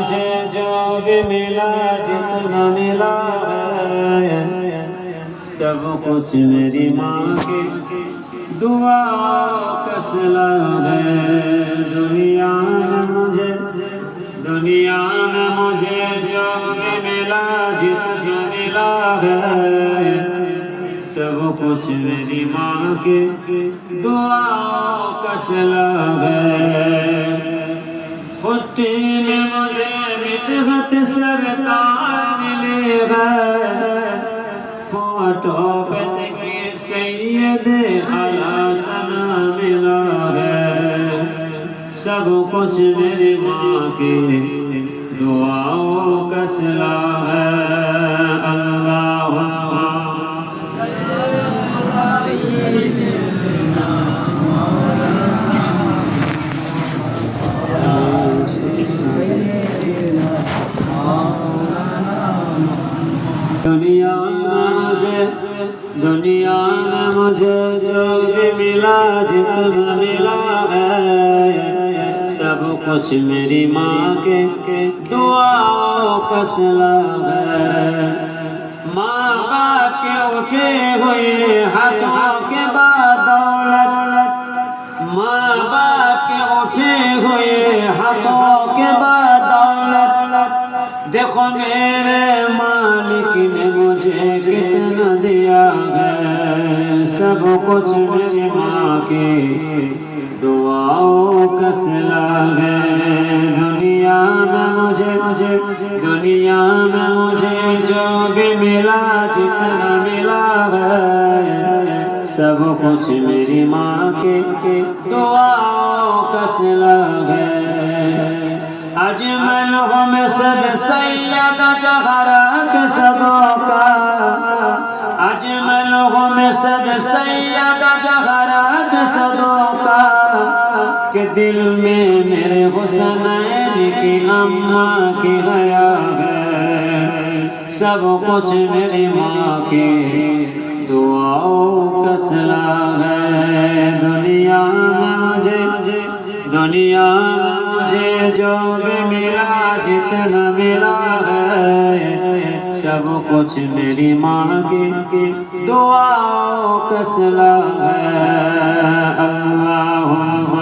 مجھے جو بھی ملا جتنا ملا ہے سب کچھ میری ماں کی دعا کا صلہ ہے۔ دنیا میں مجھے جو بھی ملا جتنا ملا ہے سب کچھ میری ماں کی دعا کا صلہ ہے۔ خٹی میں مجھے مدحت سرکار ملے گا، فوٹو پہ دیکھے سید اعلیٰ ثنا ملا ہے۔ سب کچھ میری ماں کی دعاؤں کا صلہ ہے۔ اللہم دنیا میں مجھے جو بھی ملا جتنا ملا ہے سب کچھ میری ماں کے دعاؤں کا صلہ ہے۔ ماں باپ کے اٹھے ہوئے ہاتھوں کے بعد دولت، ماں باپ کے اٹھے ہوئے ہاتھوں کے بعد دولت، دیکھو میرے مالک نے مجھے کتنا دیا ہے۔ سب کچھ میری ماں کی دعاؤں کا صلہ ہے۔ دنیا میں مجھے جو بھی ملا جتنا ملا ہے سب کچھ میری ماں کی دعاؤں کا صلہ ہے۔ اجمل ہو میں صد سید جہرا کے صدوں کا، اجمل ہو میں صد سید جہرا کے صدوں کا، کہ دل میں میرے حسنین کی اماں کی حیا ہے۔ سب کچھ میری ماں کی دعاؤں کا صلہ ہے۔ دنیا میں مجھے جو بھی ملا جتنا ملا ہے سب کچھ میری ماں کی دعاؤں کا صلہ ہے۔ اللہم